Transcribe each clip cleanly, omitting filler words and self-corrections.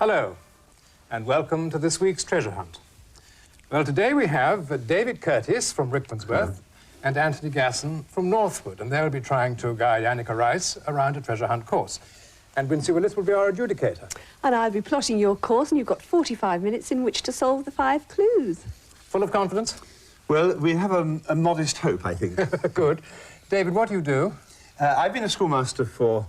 Hello, and welcome to this week's treasure hunt. Well, today we have David Curtis from Rickmansworth and Anthony Gasson from Northwood, and they'll be trying to guide Anneka Rice around a treasure hunt course. And Wincy Willis will be our adjudicator. And I'll be plotting your course, and you've got 45 minutes in which to solve the 5 clues. Full of confidence? Well, we have a modest hope, I think. Good. David, what do you do? I've been a schoolmaster for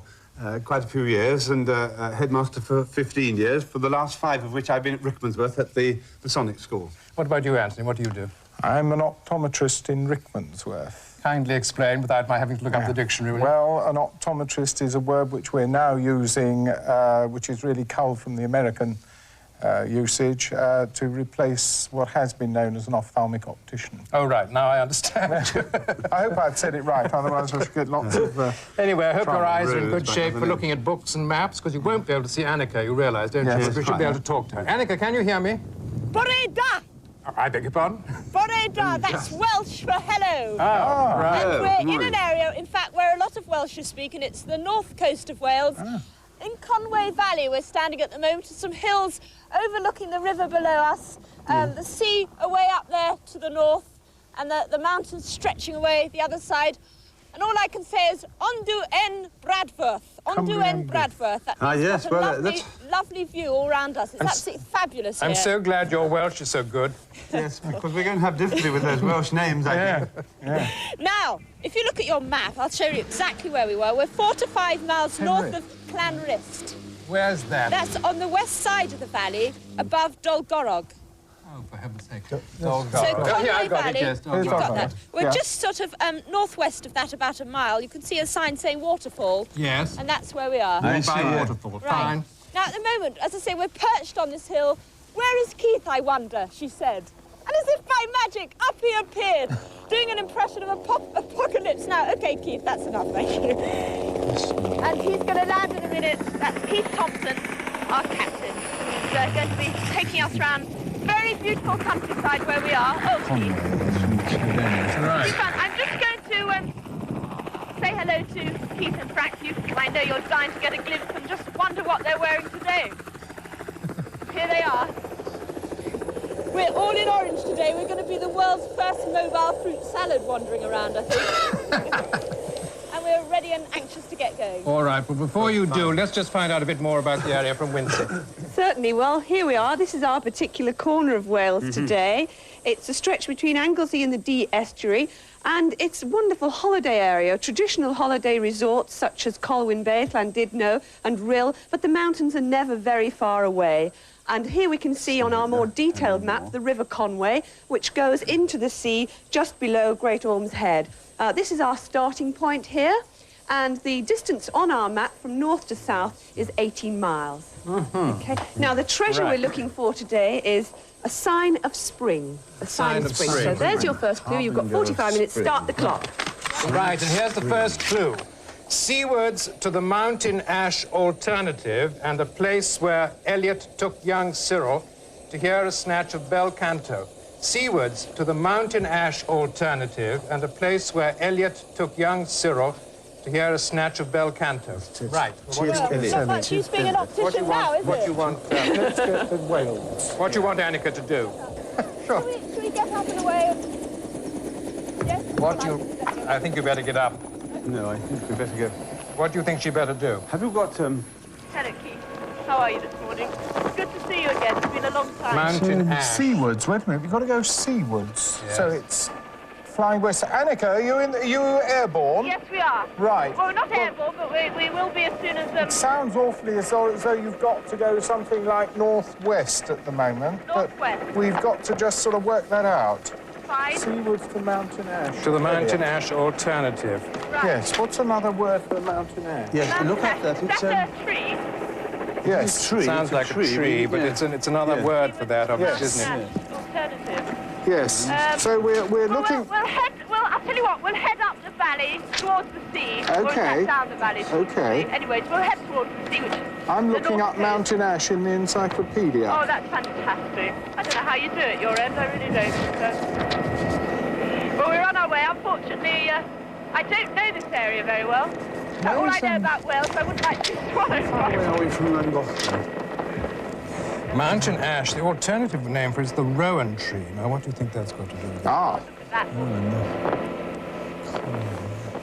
quite a few years and headmaster for 15 years, for the last 5 of which I've been at Rickmansworth at the Sonic School. What about you, Anthony? What do you do? I'm an optometrist in Rickmansworth. Kindly explain without my having to look up the dictionary. Well, an optometrist is a word which we're now using, which is really culled from the American usage, to replace what has been known as an ophthalmic optician. Oh, right. Now I understand. I hope I'd said it right, otherwise I should get lots of... Anyway, I hope your eyes are in good shape for looking at books and maps, because you won't be able to see Anneka, you realise, don't you? We should be able to talk to her. Anneka, can you hear me? Boreda! Oh, I beg your pardon? Boreda, that's Welsh for hello. Oh, right. And we're in an area, in fact, where a lot of Welsh are speaking. It's the north coast of Wales. In Conway Valley, we're standing at the moment at some hills overlooking the river below us, the sea away up there to the north, and the mountains stretching away the other side. And all I can say is, Ondu en Bradford. Ondu en Bradford. Yes, well, that's... lovely view all round us. It's absolutely fabulous here. I'm so glad your Welsh is so good. Yes, because we're going to have difficulty with those Welsh names, I think. Now, if you look at your map, I'll show you exactly where we were. We're 4 to 5 miles north of Llanrist. Where's that? That's on the west side of the valley, above Dolgorog. Oh, for heaven's sake. So Conway Valley, Yes, you've got that. We're just sort of northwest of that, about a mile. You can see a sign saying waterfall. Yes. And that's where we are. I see. By waterfall. Right. Fine. Now, at the moment, as I say, we're perched on this hill. Where is Keith, I wonder, she said. And as if by magic, up he appeared, doing an impression of apocalypse. Now, OK, Keith, that's enough, thank you. And he's going to land in a minute. That's Keith Thompson, our captain. He's going to be taking us round very beautiful countryside where we are. Oh, Keith. Right. I'm just going to say hello to Keith and Frank. I know you're dying to get a glimpse and just wonder what they're wearing today. Here they are. We're all in orange today. We're going to be the world's first mobile fruit salad wandering around, I think. And we're ready and anxious to get going. All right, but before you do, let's just find out a bit more about the area from Wincy. Certainly. Well, here we are. This is our particular corner of Wales today. It's a stretch between Anglesey and the Dee estuary, and it's a wonderful holiday area, traditional holiday resorts such as Clwyd Bay, Llandudno and Rhyl, but the mountains are never very far away. And here we can see on our more detailed map the River Conway, which goes into the sea just below Great Orme's Head. This is our starting point here, and the distance on our map from north to south is 18 miles. Okay. Now, the treasure we're looking for today is a sign of spring. A sign of spring. So there's your first clue. You've got 45 minutes. Start the clock. Right, and here's the first clue. Seawards to the Mountain Ash alternative and a place where Eliot took young Cyril to hear a snatch of bel canto. Seawards to the Mountain Ash alternative and a place where Eliot took young Cyril to hear a snatch of bel canto. Right. Well, it's not much use being an optician now, is it? What do you want? Let's get the Wales. What do you want Anneka to do? Sure. Should we get up and away? Yes? I think you better get up. No, I think we better go. What do you think she better do? Have you got, Hello, Keith. How are you this morning? Good to see you again. It's been a long time. Mountain Ash. Seawards. Wait a minute. We've got to go seawards. Yes. So it's flying west. Anneka, are you airborne? Yes, we are. Right. Well, we're not airborne, but we will be as soon as... It sounds awfully as though you've got to go something like northwest at the moment. Northwest. But we've got to just sort of work that out. Fine. Seawards to Mountain Ash. To the Mountain Ash alternative. Right. Yes. What's another word for Mountain Ash? yes, look at that. It's That's a tree. Yes. tree. Sounds like a tree, but it's another word for that, obviously, Yes. isn't it? Alternative. Yes. So we're looking... Well, I'll tell you what, we'll head up the valley towards the sea. We'll Okay. head down the valley towards Okay. the sea. Anyways, we'll head towards the sea, which is I'm the looking north up coast. Mountain Ash in the encyclopedia. Oh, that's fantastic. I don't know how you do it at your end, I really don't. Well, we're on our way. Unfortunately, I don't know this area very well. All I know about Wales, I wouldn't like to be swallowed by. Where are we from London? Mountain ash, the alternative name for it is the rowan tree. Now, what do you think that's got to do with it? Ah, That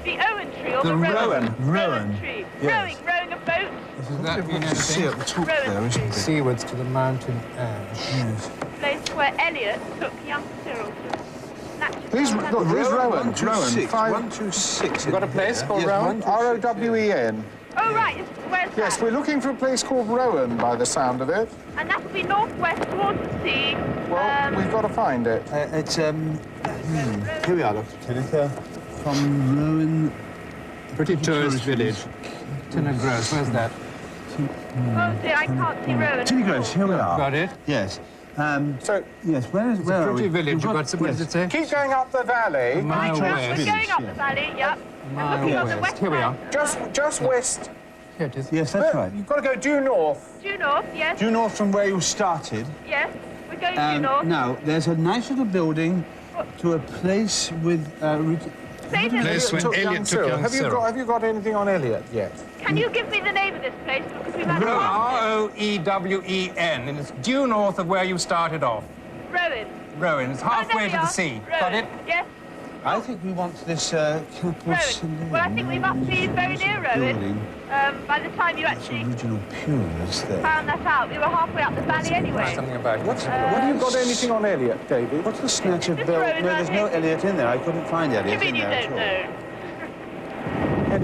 the Owen tree or The the rowan. Rowan tree. Yes. Rowing a boat. Does that mean You see anything? at the top Rowan there, isn't tree. it? Seawards to the mountain ash. Yes. Place where Elliot took young Cyril to snatch his These, hand. look, here's Rowan. 126. Five- 126. You got a place called Rowan? R-O-W-E-N. Oh, right. Where's Yes, that? we're looking for a place called Rowan by the sound of it. And that'll be northwest towards the sea. Well, we've got to find it. It's, here we are, look, Kenneth. From Rowan... Pretty tourist village. Tinnergross, where's that? Oh, dear, I can't see Rowan. Tinnergross, here we are. Got it? Yes. So, Yes, where are Pretty we? village. We've You've got some, what does it say? keep going up the valley. Mile We're west. going up the valley, yep. Mile And looking on the west. west Here we are. Just west. Here it is. Yes, that's right. You've got to go due north. Due north, yes. Due north from where you started. Yes. We're going due north. Now, there's a nice little building to a place with... Say the Place when Elliot took young Have Cyril. you got anything on Elliot yet? Can you give me the name of this place? Because we've had a R-O-E-W-E-N, and it's due north of where you started off. Rowan. Rowan, it's Oh, there halfway we to the are. sea. Rowan. Got it? Yes. I think we want this capital Rowan. Well, I think we must be very near Rowan. building. By the time you actually Original pews there. found that out, we were halfway up the valley anyway. Something about it. What have you got anything on Elliot, David? What's the snatch of This bell? road No, there's right no here. Elliot in there. I couldn't find What do Elliot you in mean you there don't at know?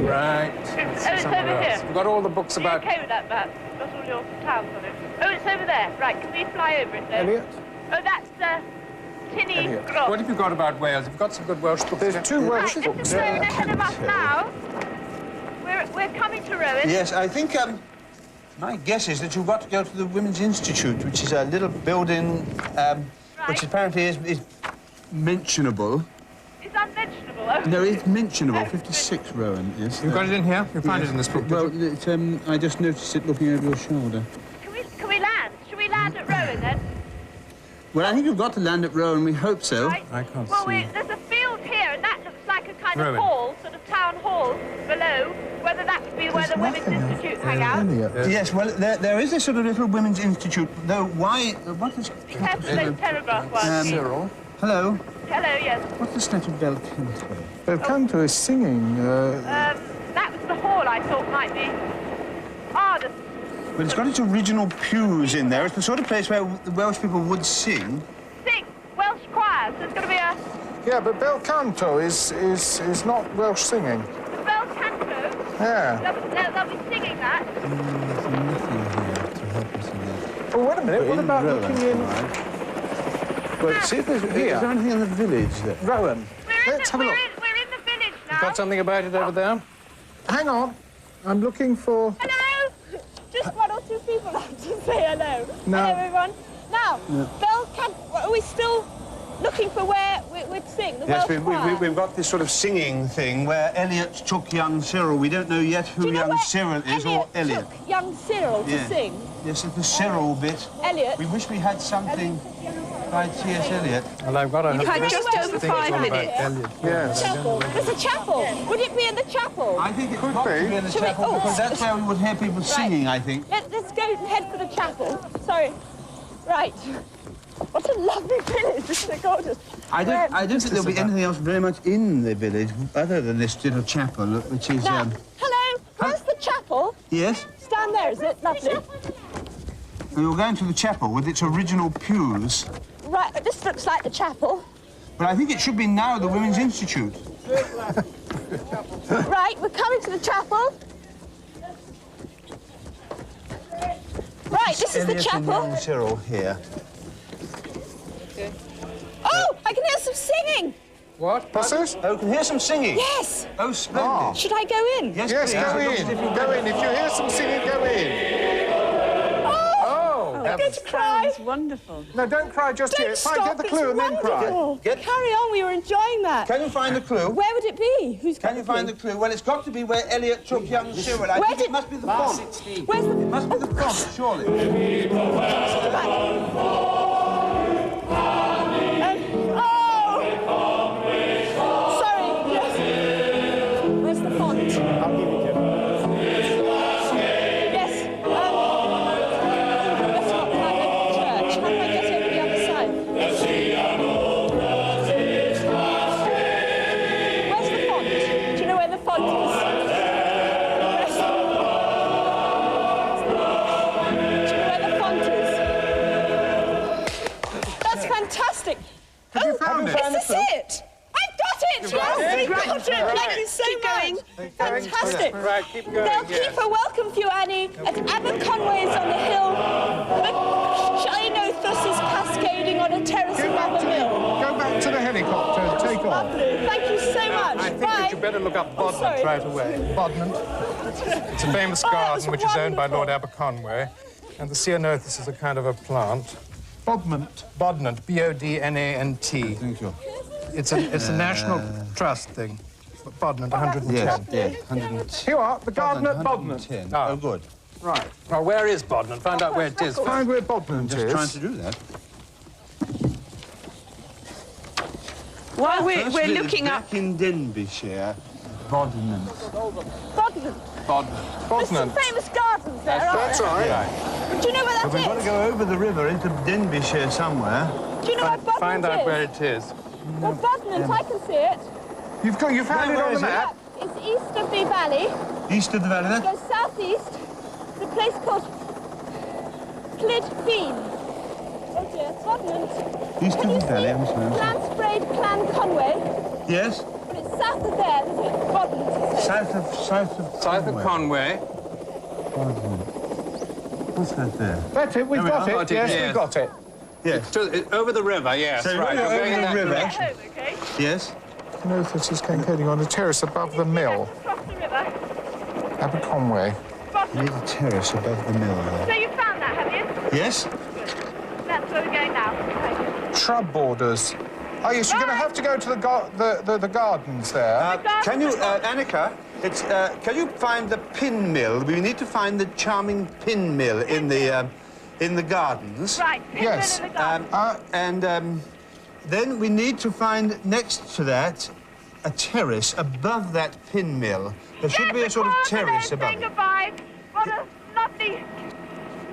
Right. Oh, it's Somewhere over else. here. We've got all the books Are you about... okay with that map? Got all your towns on it. Oh, it's over there. Right, can we fly over it then? Elliot? Oh, that's Tinny Elliot. Grot. What have you got about Wales? You've got some good Welsh books. There's two Right, Welsh this books is Rowan there. ahead of us now. We're coming to Rowan. Yes, I think my guess is that you've got to go to the Women's Institute, which is a little building which apparently is mentionable. It's unmentionable. Oh. No, it's mentionable. 56 Rowan is. You've got it in here? You'll find it in this book. did Well, you? I just noticed it looking over your shoulder. Can we land? Should we land at Rowan then? Well, I think you've got to land at Rowan. We hope so. Right. I can't well, see. there's a field here, and that looks like a kind Rowan. of hall, sort of town hall below. Whether that could be where the Women's Institute hang out. Elliot. Yes, well, there is a sort of little women's institute, though why... what is... Be careful those telegraph ones. Cyril. Hello? Hello, yes. What's the snatch of bell canto? Bel Canto is singing. That was the hall I thought might be. Ah, the Well, it's got its original pews in there. It's the sort of place where the Welsh people would sing. sing Welsh choirs. There's going to be a Yeah, but Bel Canto is not Welsh singing. the bell canto. Yeah. They'll be singing that. There's nothing here to help us in there. Oh, wait a minute. What about Rowan, looking in Well, see if there's... Is Here. there anything in the village there? Rowan? Let's have a look. We're in the village now. Got something about it over there? Hang on. I'm looking for... Hello. Just one or two people have to say hello. No. Hello, everyone. Now, bell canto. Are we still looking for where we'd sing? The Yes, Welsh choir? we've got this sort of singing thing where Elliot took young Cyril. We don't know yet Do who you know young where Cyril is or Elliot. took young Cyril to Yeah. sing? Yes, it's the Cyril bit. Elliot. We wish we had something by T.S. Eliot. Well, I've got a... You've had just over 5 minutes. Yes. Chapel. There's a chapel. Would it be in the chapel? I think it Could got to be. be in the Should we- chapel oh, because that's where we would hear people singing, I think. Let's go and head for the chapel. Sorry. Right. What a lovely village. Isn't it gorgeous? I don't think there'll be anything else very much in the village other than this little chapel, which is... Now, hello. Where's the chapel? Yes? Stand there, is it? Lovely. We were going to the chapel with its original pews, Right, this looks like the chapel. but I think it should be now the Women's Institute. Right, we're coming to the chapel. Right, this is the Elliot and chapel. young Cyril here. Oh, I can hear some singing. What? What's this? Oh, can hear some singing. Yes. Oh, splendid. Should I go in? Yes, Yes, please. go It looks in. as if you- Go in. If you hear some singing, go in. Oh, I'm going to cry. Sounds wonderful. No, don't cry just Don't yet. stop. Fine, get the It's clue and then cry. wonderful. Get- Carry on. We were enjoying that. Can you find the clue? Where would it be? Who's got Can you find the clue? Well, it's got to be where Elliot took young Cyril. I Where think did- it must be the font. Where's the... It must be the font, surely. Oh! Sorry, yes. Where's the font? Yes. That's not right. Thank you so much. Fantastic. Right, keep going. They'll keep a welcome for you, Annie, at Aberconway's on the hill. The Shinothus is cascading on a terrace above the mill. Go back to the helicopter and take off. Lovely. Thank you so much. I think Bye. that you better look up Bodnant sorry. right away. Bodnant. It's a famous Oh, that garden was which is owned by wonderful. Lord Aberconway. And the Ceanothus is a kind of a plant. Bodnant. Bodnant, B-O-D-N-A-N-T. Thank you. It's a National Trust thing. Bodnant, 110. Yes, yeah, 110. Here you are, the garden at Bodnant. 110. Ah. Oh, good. Right. Now, where is Bodnant? Find out where it is. Find where Bodnant Just is. trying to do that. While we're Firstly, looking up... back in Denbighshire, Bodnant. Bodnant. Bodnant. There's some famous gardens there, aren't That's there? right. Do you know where But we've got that to go over the river into Denbighshire somewhere. is? Do you know where Bodnant Find out is? where it is. Well, Bodnant, I can see it. You found it Where on the is it? map? It's east of the valley. East of the valley there? Goes southeast. It's a place called Clwyd. Oh dear, Bodnant. East Can of you the valley, I'm see sorry. Clansbraid, Clan Conway? Yes? But it's south of there, there's a Bodnant, it says. South of South of Conway. Bodnant. What's that there? That's it, we've There we got are. it. Got it, Yes, yes. we've got it. Yes. Over the river, yes, So right. you're You're going in over that the river. direction. Home, okay? Yes? Nothus is cascading on a terrace above the mill. Across the river. Aberconway. You Bodnant. need a terrace above the mill So there. you found that, have you? Yes? That's where we're going now. Thank you. Shrub borders. Oh, yes, you're going to have to go to the gardens there. Can you, Anneka, can you find the pin mill? We need to find the charming pin mill in the gardens. Right, Yes. in the garden. And then we need to find next to that a terrace above that pin mill. There should be a sort of terrace above Say it. goodbye. What a lovely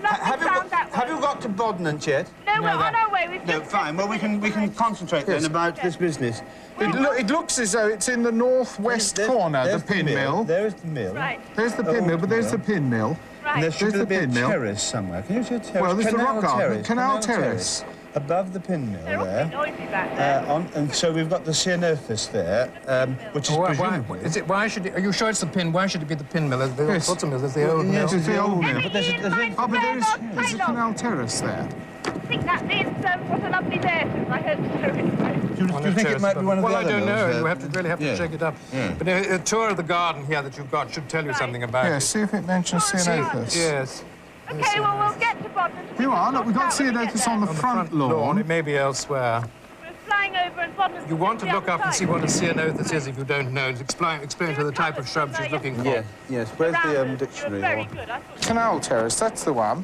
Have sound that was. you got to Bodnant yet? No, we're on our way. We've No, just fine. Well, we can concentrate then about this business. It looks as though it's in the northwest corner, the pin mill. There is the mill. Right, There's the pin mill, but there's the pin mill. And there right. should There's be the a pin mill. terrace somewhere. Can you see a terrace? Well, there's the rock garden. Canal terrace. Above the pin mill They're there. awfully noisy back there. And so we've got the Ceanothus there, which is presumably... Why should it, are you sure it's the pin? Why should it be the pin mill? There's Yes. lots of mills. There's the old mill. Yes, it's the old mill. But there's a... Oh, but there's a canal terrace there. I think that means what a lovely day it is. I hope so. Do you think it might be one of the Well, other I don't mills know. there? You really have to Yeah. check it up. Yeah. But a tour of the garden here that you've got should tell you Right. something about Yes, it. see if it mentions Ceanothus. Yes. Okay, well, we'll get to Bodnant. Here you are, look, we've got Ceanothus on the front Lawn. lawn. It may be elsewhere. We're flying over and Bodnant. You want to look up and see what a Ceanothus is if you don't know. Explain to her the type of shrub she's looking for. Yeah, yes. Where's the You were dictionary? very good. I thought Canal terrace, that's the one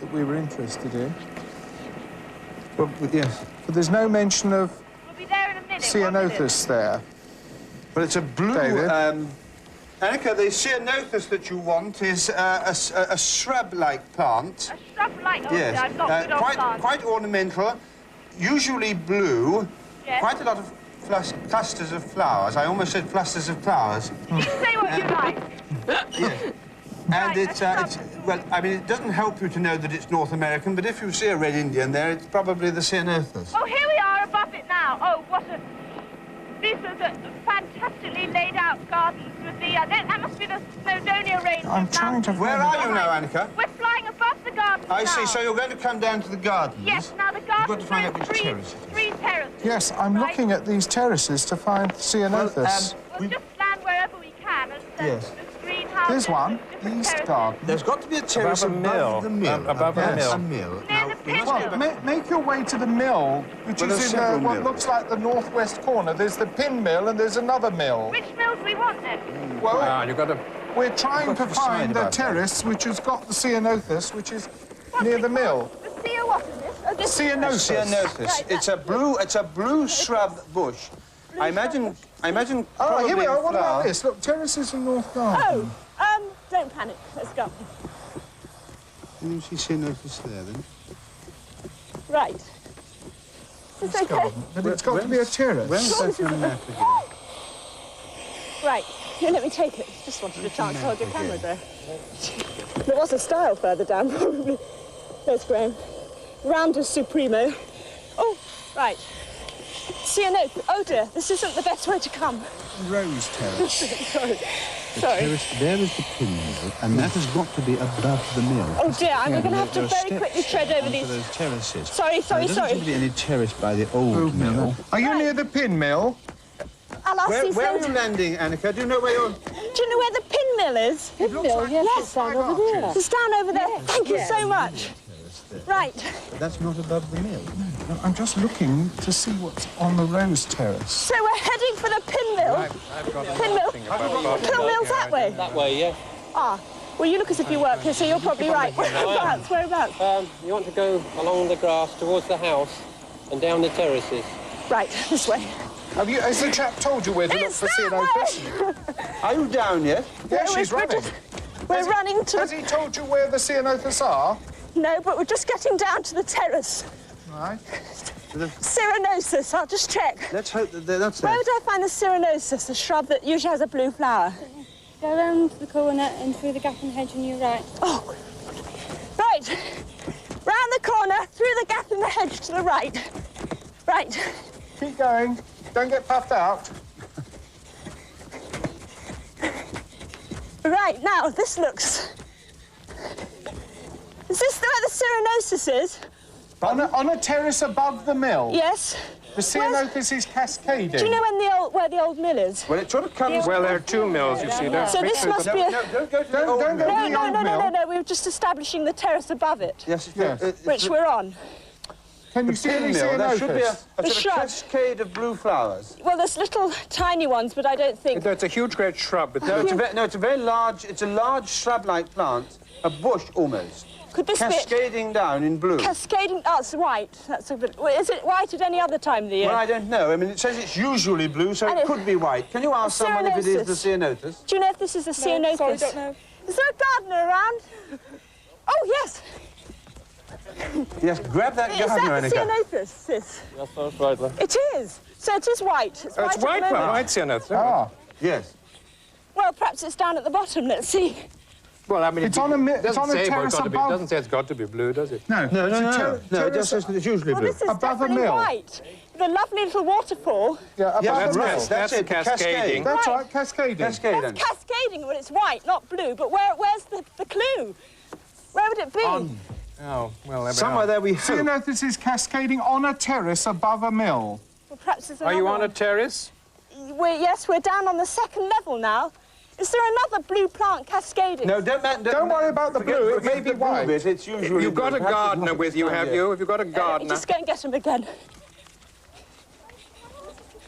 that we were interested in. Well, yes. But there's no mention of we'll be there in a minute. Ceanothus there. But it's a blue... David? Anneka, the Ceanothus that you want is a shrub-like plant. A shrub like, oh, Yes. I've got good old plants. Quite ornamental, usually blue. Yes. Quite a lot of clusters of flowers. I almost said clusters of flowers. You say what you like. Yes. And Right, it's, a shrub. well, I mean, it doesn't help you to know that it's North American, but if you see a red Indian there, it's probably the Ceanothus. Oh, here we are above it now. Oh, what a... These are the fantastically laid out gardens with the... that must be the Snowdonia range. I'm of trying to mountains. Where are you now, Anneka? We're flying above the gardens I see, now. so you're going to come down to the gardens? Yes, now the You've got gardens to find out are which three, terrace it is. three terraces. Yes, I'm right? looking at these terraces to find Ceanothus. We'll just land wherever we can. As Yes. There's greenhouses. There's one, different East terraces. Garden. There's got to be a terrace Above a mill. the mill. Above a mill. a mill. Near Now, the we pin must mill. go back- Make your way to the mill, which Well, is there's in several what mills. looks like the northwest corner. There's the pin mill and there's another mill. Which mills we want then? Well, Ah, you've got to... we're trying to What's the sign find the about that? terrace which has got the Ceanothus, which is near the mill. The sea or what is this? Oh, this Ceanothus. Ceanothus. Right, It's a blue shrub bush. I imagine. Oh, probably here we are. What flower. about this? Look, terraces in North Garden. Oh, don't panic. Let's go. Can you see Ceanothus there then? Right. Is this okay? But it's got to be a terrace. Where's that on the map again? Right. Here, let me take it. Just wanted a chance to hold your camera there. There was a style further down, probably. There's Graham. Roundus Supremo. Oh, right. Ceanothus. Oh dear, this isn't the best way to come. Rose terrace. Sorry. Sorry. There is the pin mill, and that has got to be above the mill. Oh dear, I'm going to have to very quickly tread over these. Those terraces. Sorry. There doesn't seem to be any terrace by the old mill. Are you Right. near the pin mill? I'll ask these Where are ladies. you landing, Anneka? Do you know where you're... Do you know where the pin mill is? It looks like Yes, down over there. it's down over there. Thank you so much. Right. That's not above the mill. No, I'm just looking to see what's on the Rose Terrace. So we're heading for the pin mill. I've got Pin mill. Pin mill's that way. That way, yeah. Ah. Well, you look as if you work here, so you're probably right. Whereabouts? Whereabouts? You want to go along the grass towards the house and down the terraces. Right, this way. Has the chap told you where to look It's for Ceanothus? that way. Are you down yet? Yeah, No, she's we're running. We're running to Has he told you where the Ceanothus are? No, but we're just getting down to the terrace. Right. Ceanothus, I'll just check. Let's hope that that's Where there. would I find the ceanothus, the shrub that usually has a blue flower? Go round the corner and through the gap in the hedge on your right. Oh, right. Round the corner, through the gap in the hedge to the right. Right. Keep going. Don't get puffed out. Right, now, this looks... Is this where the ceanothus is? On a terrace above the mill. Yes. The Ceanothus is cascading. Do you know where the old mill is? Well, it sort of comes... Well, there are two mills, you see. So this must be a... No, don't go to the old Don't mill. go No, to the no, old no, mill. no, no, we were just establishing the terrace above it, Yes, which we're on. Can you see any mill. There should be a Ceanothus? sort of shrub. cascade of blue flowers. Well, there's little tiny ones, but I don't think... It's a huge, great shrub. It's No, it's a very large... It's a large shrub-like plant, a bush almost, Could this be... cascading down in blue. Cascading... Oh, it's white. That's a bit... Well, is it white at any other time of the year? Well, I don't know. I mean, it says it's usually blue, so And it it- could be white. Can you ask someone if it is the ceanothus? Do you know if this is a ceanothus? sorry, don't know. Is there a gardener around? Oh, yes. Yes, grab that Is gardener, that the Anneka. ceanothus, sis? Yes, that's right, love. It is. So it is white. It's white. It's white, at the well, moment. white ceanothus. Ah, Yes. Well, perhaps it's down at the bottom. Let's see. Well, I mean, It's on a mi- it doesn't it's on a say terrace it's got to be. It above. doesn't say it's got to be blue, does it? no. No, It's a no. No, it just says that it's usually Well, blue. this is Above a definitely mill. white. The lovely little waterfall. Yeah, above Yes, the mill. right. That's it, the cascading. That's Right. right, cascading. Cascading. That's cascading, but it's white, not blue. But where's the clue? Where would it be? Oh, well, there we Somewhere are. there we hope. Ceanothus is cascading on a terrace above a mill. Well, perhaps there's Are you on a another terrace? one. Yes, we're down on the second level now. Is there another blue plant cascading? No, Don't worry about the blue, it may Forget be the blue white. bit, it's usually You've got blue. a Perhaps it's gardener not with this you, time have of year. you? Have you got a gardener? Just go and get him again.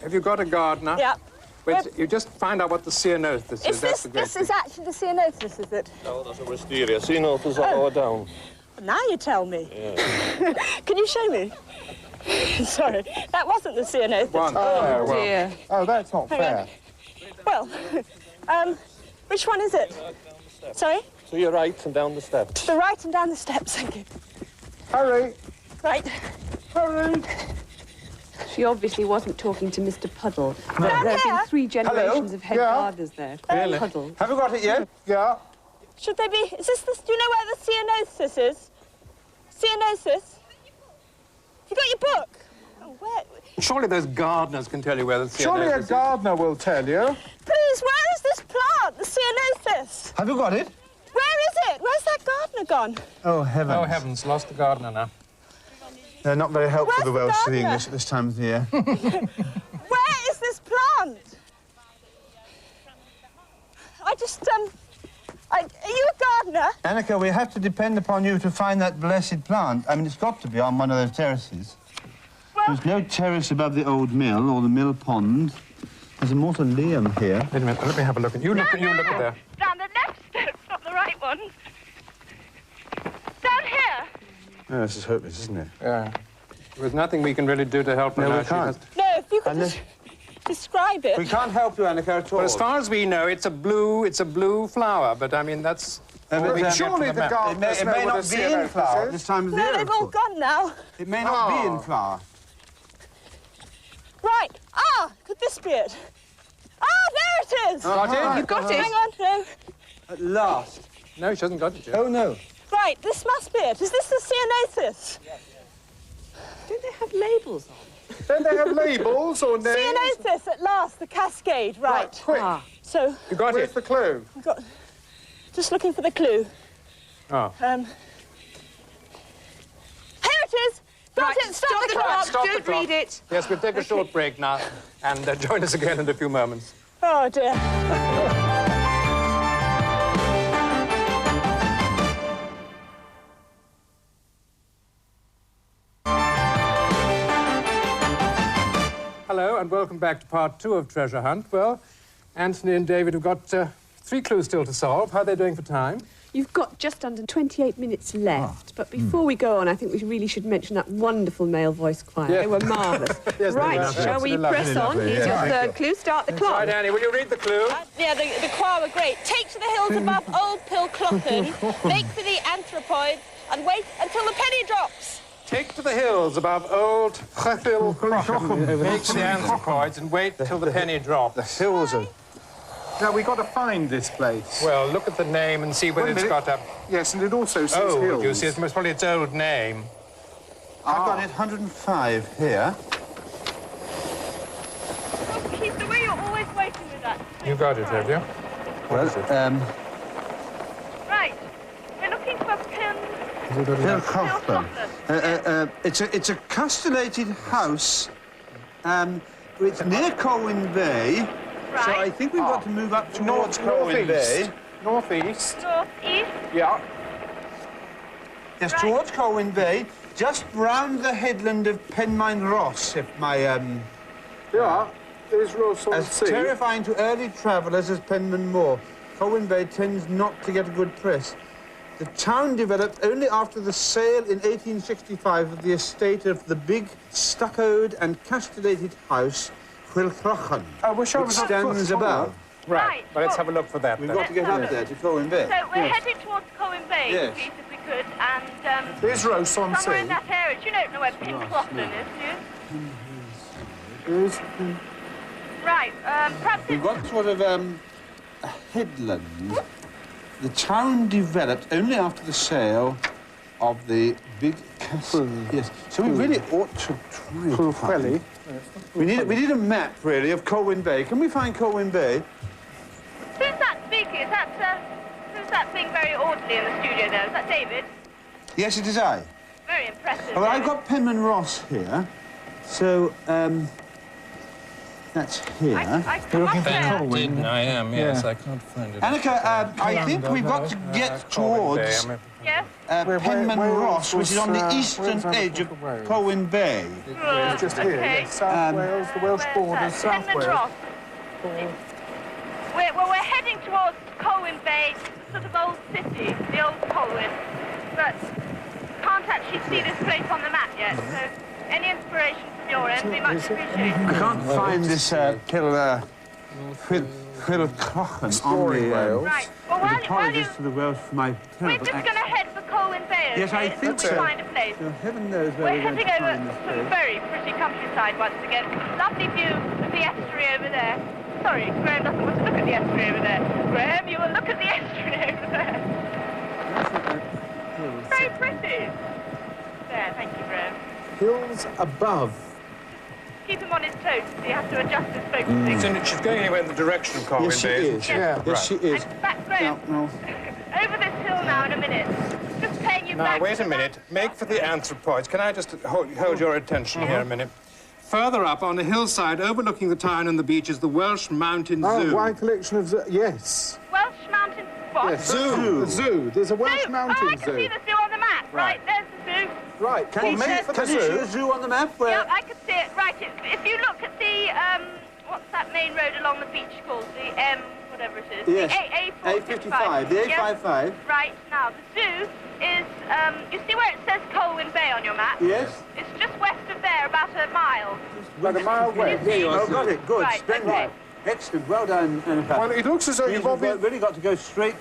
Have you got a gardener? Yeah. Wait, you just find out what the ceanothus is. Is That's this the great this is actually the ceanothus, is it? No, that's a wisteria. Ceanothus are lower down. Now you tell me. Can you show me? Sorry, that wasn't the ceanothus. one. Oh, well, Dear. Oh, that's not fair. Well, which one is it? Sorry? To your right and down the steps. The right and down the steps, thank you. Hurry, Right. hurry. She obviously wasn't talking to Mr. Puddle. Down There's here? been 3 generations of head Yeah. gardeners there. Really? Puddle. Have you got it yet? Yeah. Should they be... Is this the... Do you know where the ceanothus is? Ceanothus? You got your book? Oh, where... Surely those gardeners can tell you where the ceanothus Surely a is. gardener will tell you. Please, where is this plant, the ceanothus? Have you got it? Where is it? Where's that gardener gone? Oh, heavens. Oh, heavens, lost the gardener now. They're not very helpful, Where's the the Welsh to the gardener? English at this time of the year. Where is this plant? I just, are you a gardener? Anneka, we have to depend upon you to find that blessed plant. I mean, it's got to be on one of those terraces. Well, There's no terrace above the old mill or the mill pond. There's a mausoleum here. Wait a minute, let me have a look. You look at there. down the left steps, not the right ones. Down here. Oh, this is hopeless, isn't it? Yeah. There's nothing we can really do to help her No, now. we She can't. has- No, if you could Unless- describe it. We can't help you, Anneka, at all. Well, as far as we know, it's a blue flower, but I mean, that's... all we can get Surely from the map. It gardeners may know what a not be in flower at ceanothus this is. time of the No, year. they've of all course. gone now. It may not be in Oh. flower. Right. Ah, could this be it? Ah, there it is. Got it? You got Hang it? on, no. At last. No, she hasn't got it yet. Oh, no. Right, this must be it. Is this the ceanothus? Don't they have labels on? Don't they have labels or names? Ceanothus, at last, the cascade. Right. Quick. So, You got Where's it? the clue? we've got... Just looking for the clue. Oh. Here it is! Got it! Stop the clock! Stop the Don't clock. read it. Yes, we'll take a short break now and join us again in a few moments. Oh, dear. Hello, and welcome back to part 2 of Treasure Hunt. Well, Anthony and David have got 3 clues still to solve. How are they doing for time? You've got just under 28 minutes left. But before we go on, I think we really should mention that wonderful male voice choir. Yes. They were marvellous. Yes, they Right, were. shall we Absolutely press on? lovely, Here's yeah. your third clue. Start the clock. Right, Annie, will you read the clue? Yeah, the choir were great. Take to the hills above Old Pilclochen, make for the anthropoids, and wait until the penny drops. Take to the hills above old Clwyd, make to the anthropoids and wait till the penny drops. The hills are... Now, we've got to find this place. Well, look at the name and see whether Wait a it's minute. got a... Yes, and it also says Oh, hills. you see, it's most probably its old name. I've got it 105 here. Oh, Keith, the way you're always waiting with that. You got it, have you? Well, Right. We're looking for Pilclochen. It's a castellated house. It's near Colwyn Bay. Right. So I think we've got to move up towards Colwyn Bay. Northeast. northeast. Yeah. Yes, towards Colwyn Bay, just round the headland of Penmine Ross, if my Yeah. There's Ross on as sea. terrifying to early travellers as Penman Moor. Colwyn Bay tends not to get a good press. The town developed only after the sale in 1865 of the estate of the big stuccoed and castellated house Pilclochen, I wish I which was up stands for above. Right. Well, let's have a look for that We've then. got to get up there to Colwyn Bay. So we're heading towards Colwyn Bay, Yes. Keith, if we could, and There's Ross on somewhere in sea. that area. Do you know where Pilclochen is, do you? Right, perhaps We've it's... got sort of a headland. The town developed only after the sale of the big castle. Yes, so we really ought to try to find... We need a map, really, of Colwyn Bay. Can we find Colwyn Bay? Who's that speaking? Is that, who's that being very orderly in the studio there? Is that David? Yes, it is I. Very impressive. Well, I've David. got Penman Ross here, so that's here. I come up there. I am, yes. I can't find it. Anneka, I think we've got to get towards Yes? Penman Ross, which is on the eastern edge of Colwyn Bay. It's just here. Okay. Yes. South Wales, the Welsh Where's border, that? South Penman Wales. Ross. We're heading towards Colwyn Bay, sort of old city, the old Colwyn. But can't actually see this place on the map yet, so any inspiration from your end would be much appreciated. I can't find this Pilclochen on the... Right, well, while you... Apologies to the Welsh for my We're terrible just going to head for Colwyn Bay, okay? Yes, I think Until we so. find a place. So heaven knows where We're we're going heading to over find this some place. very pretty countryside once again. Lovely view of the estuary over there. Sorry, Graham doesn't want to look at the estuary over there. Graham, you will look at the estuary over there. Very pretty. There, thank you, Graham. Hills above. Keep him on his toes, so you have to adjust his focusing. She's going anywhere in the direction of Colwyn Yes, she Bay, is. isn't she? Yeah. Yes, she is. I'm back, Graham. No. Over this hill now in a minute. Just paying you Now, back. wait a minute. Make for the anthropoids. Can I just hold your attention here a minute? Further up, on a hillside overlooking the town and the beach, is the Welsh Mountain Oh, Zoo. wide collection of yes. Welsh Mountain what? Yes, zoo. The zoo. There's a Welsh Zoo. Mountain Oh, I can Zoo. see the zoo on the map. Right, there's the zoo. Right. Can you make for the Can you see zoo? a zoo on the map? Where? Yeah, I can see it. Right, if you look at the, what's that main road along the beach called? The whatever it is. Yes. The A55. The A55. Yep. Right, now, the zoo is, you see where it says Colwyn Bay on your map? Yes. It's just west of there, about a mile. About a mile west. There you Oh, got it. Good. Right, Splendid. okay. Excellent. Well done, Anneka. Well, it looks as though you've really got to go straight.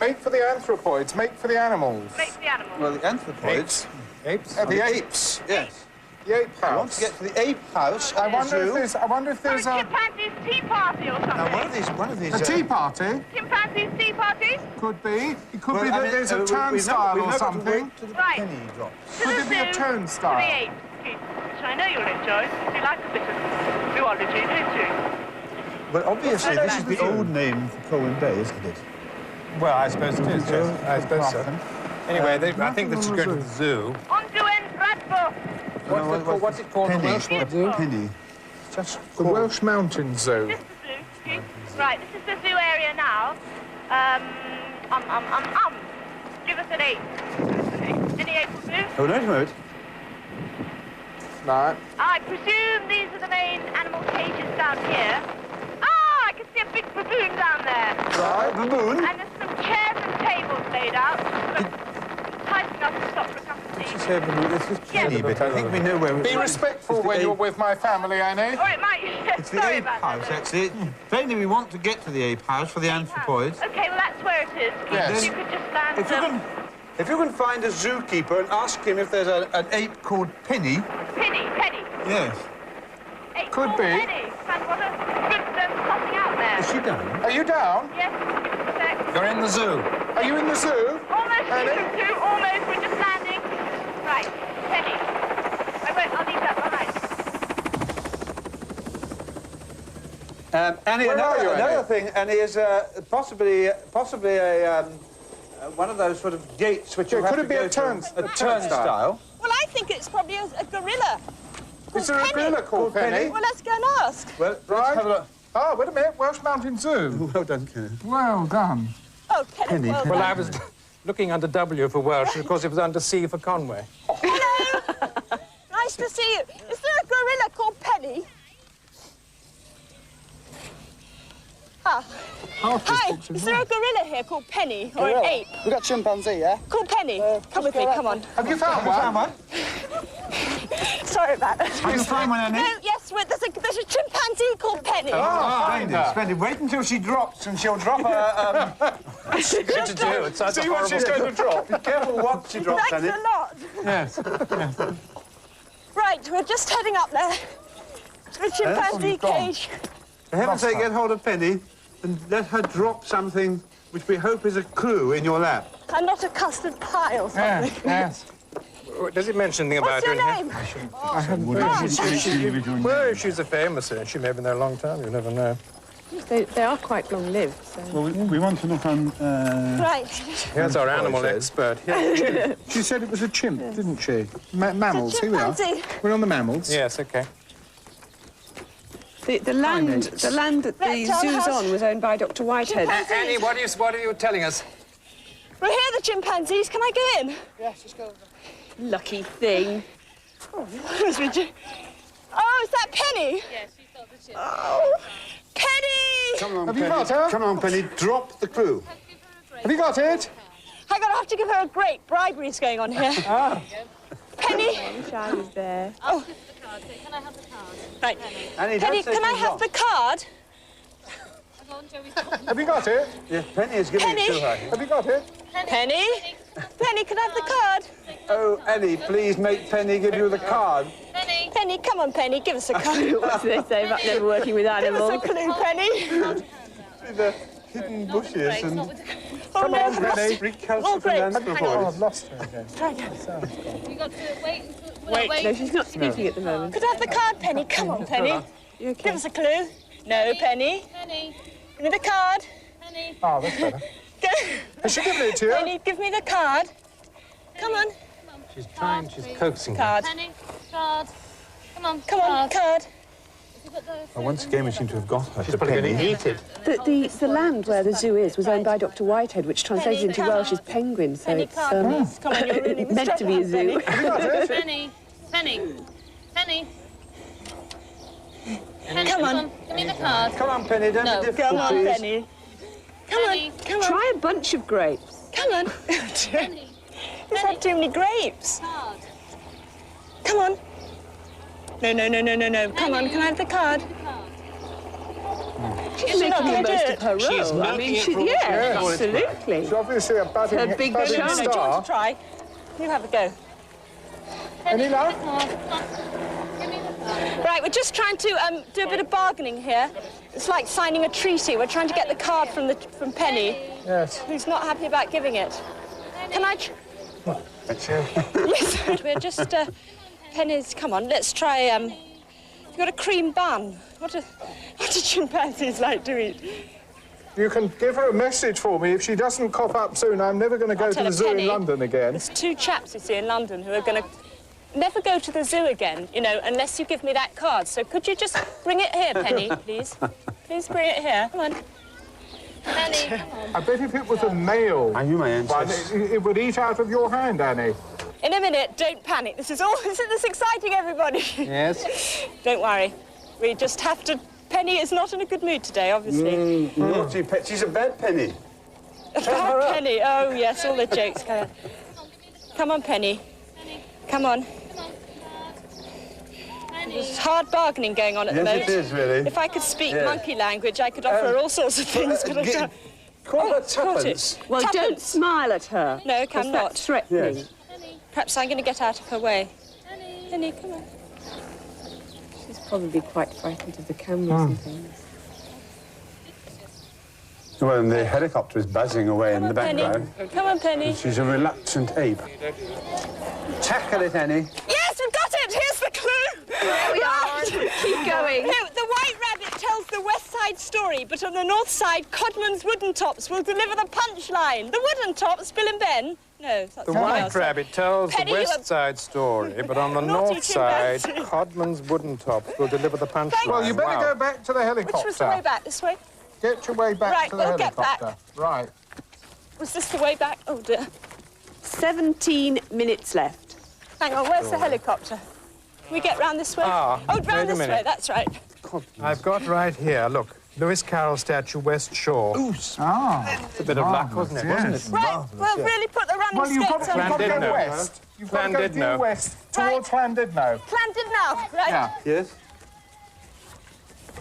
make for the anthropoids, make for the animals. Make the animal. Well, the anthropoids. Apes? The apes. Yes. The ape I want house. to get to the ape house. I wonder if there's. I wonder if Or a there's a chimpanzee's tea party or something. Now, one of these. tea party. Chimpanzee's tea party? Could be. It could well, be I that mean, there's a we've turnstile now or got to something. wait till the Right. penny drops. To Could the there be a zoo, turnstile? To the apes. Okay. which I know you'll enjoy. You like a bit of zoology, don't you? Well, obviously, this is the old name for Colwyn Bay, isn't it? Well, I suppose it is, yes. I suppose so. Anyway, I think they should go to the zoo. On to end Bradford! What's it called? Penny. The Welsh Zoo? Penny. Just the Welsh Mountain Zoo. This is the zoo. Right, this is the zoo area now. Give us an 8. Any 8 will do? Oh, no, no. No. I presume these are the main animal cages down here. Ah, I can see a big baboon down there. Right, baboon. And there's some chairs and tables laid out. Enticing us to stop for a cup of tea. This is Penny, but I think we know where we're... Be respectful when you're with my family, Annie. Or it might... It's the Sorry ape about house, that. actually. Plainly, we want to get to the ape house for the anthropoids. Okay, well, that's where it is. Yes. You could just stand... If you can find a zookeeper and ask him if there's an ape called Penny... Penny. Yes. Ape Could called be. Penny. And what a good crossing out there. Is she down? Are you down? Yes, give us a sec. You're in the zoo. Are you in the zoo? Almost, Penny? you two, almost. We're just landing. Right, Penny. I'll leave that behind. Annie, Where are you, another Annie? thing, Annie, is possibly a one of those sort of gates which you have could to it be go a to, a turnstile. Well, I think it's probably a gorilla. Is there a Penny. gorilla called Penny? Well, let's go and ask. Well, Right. let's have a look. Oh, wait a minute. Welsh Mountain Zoo. Well done, Kenneth. Well done. Oh, Penny. Well, Well, I was looking under W for Welsh, and of course it was under C for Conway. hello. Nice to see you. Is there a gorilla called Penny? Ah. Hi. Is there a gorilla here called Penny or an ape? We've got chimpanzee, yeah? Called Penny. Come with me. Come on. Have you found one? Sorry about that. Have you found one, Annie? No, yes, there's a chimpanzee called Penny. Splendid, splendid. Wait until she drops, and she'll drop her... Good to do. It's such a See what she's horrible... going to drop. Be careful what she drops, Thanks Annie. a lot. Yes. Right, we're just heading up there to the chimpanzee cage. For heaven's sake, get hold of Penny and let her drop something which we hope is a clue in your lap. I'm not a custard pie or something. Yes. Does it mention anything about What's her your in name? Well, if she's a famous one, she may have been there a long time, you never know. They are quite long-lived, so... Well, we want to look on... Right. Here's our animal expert. Yeah. She said it was a chimp, didn't she? Mammals, here we are. Chimpanzee. We're on the mammals. Yes, OK. The land that the Reptile zoo's house. on was owned by Dr. Whitehead. Annie, what are you telling us? We're here, the chimpanzees. Can I go in? Yes, just go. Lucky thing. Oh, is that Penny? Yes, she's got the chip. Oh, Penny! Come on, Have you Penny. got her? Come on, Penny. Drop the clue. Have you got it? I'm going to have to give her a grape. Bribery's going on here. Penny? Charlie's there. Ask her for the card. So can I have the card? Right. Annie, Penny, don't say can I she's have wrong. the card? Hang on, Joey's got Have you got it? Yes, Penny is giving Penny? it to her. Have you got it? Penny? Penny, can I have the card? Oh, Annie, please make Penny give you the card. Penny. Penny, come on, Penny, give us a card. What do they say about never working with Give us a animals? clue, Penny. See the hidden bushes and Oh, no, I've lost Penny. Oh, recalcitrant great. Oh, anthropoids. I've lost her again. Try again. You got to wait until... No, she's not speaking at the moment. Could I have the card, Penny? Come on, Penny. You okay? Give us a clue. No, Penny. Penny. Give me the card. Penny. Oh, that's better. Go. Has she given it to you? Penny, give me the card. Come on. She's trying, she's coaxing her. Card. Penny. Card. Come on. Come on, card. Once again, we seem to have got her She's to probably going to Penny. eat it. The land where the zoo is was owned by Dr. Whitehead, which translates into Welsh as penguin, so Penny it's card, please. Come on, you're really meant to be a zoo. Penny. Penny. Penny. Penny. Come on. Give me the card. Come on, Penny, don't No. be difficult, Come on, please. Penny. Come on, come on. Try a bunch of grapes. Come on. Penny. You've had too many grapes. Card. Come on. No. Come on, can I have the card? She's making the gonna do most it. of her role. She's I mean, milking it for all yeah, it's worth. absolutely. She's obviously a budding, Her big budding shine. Do you want star. to try? You have a go. Any luck? Come on. Give me the card. Right, we're just trying to do a bit of bargaining here. It's like signing a treaty. We're trying to get the card from Penny, Yes. who's not happy about giving it. Can I? Yes, we're just. Pennies, come on, let's try, you've got a cream bun. What do chimpanzees like to eat? You can give her a message for me. If she doesn't cough up soon, I'm never going to go to the zoo in London again. There's two chaps, you see, in London who are going to never go to the zoo again, you know, unless you give me that card. So could you just bring it here, Penny, please? Please bring it here. Come on. Penny, come on. I bet if it was a male one, it would eat out of your hand, Annie. In a minute, don't panic. This is exciting, everybody. Yes? Don't worry. We just have to... Penny is not in a good mood today, obviously. Naughty pet. She's a bad Penny. A bad Penny. Oh, yes, all the jokes. Come on, Penny. Come on. There's hard bargaining going on at the moment. Yes, it is, really. If I could speak monkey language, I could offer her all sorts of things. Call her tuppence. Well, Tuppence. don't smile at her. No, I'm not. That's threatening. Yes. Perhaps I'm going to get out of her way. Penny, come on. She's probably quite frightened of the cameras and things. Well, and the helicopter is buzzing away in the background. Come on, Penny. She's a reluctant ape. Tackle it, Annie. Yes, we've got it! Here's the clue! There we are. Keep going. No, the White Rabbit tells the West Side story, but on the North Side, Codman's Wooden Tops will deliver the punchline. The Wooden Tops, Bill and Ben? No, that's The White Rabbit tells Penny, the you West have- Side story, but on the Naughty North Side, chimpanzee. Codman's Wooden Tops will deliver the punchline. Well, you better go back to the helicopter. Which was the way back? This way? Get your way back Right, to the we'll get helicopter. back. Right. Was this the way back? Oh, dear. 17 minutes left. Hang on, where's the helicopter? Can we get round this way? Ah, oh, wait a round this minute. way, that's right. I've got right here, look, Lewis Carroll statue, West Shore. Ah. It's a bit of luck, wasn't it? Wasn't it? Right, well, really put the running Well, you've got skates to on. go Llandudno. west. You've got to go due Llandudno. west towards Llandudno. Planted now, right? Yeah. Yes?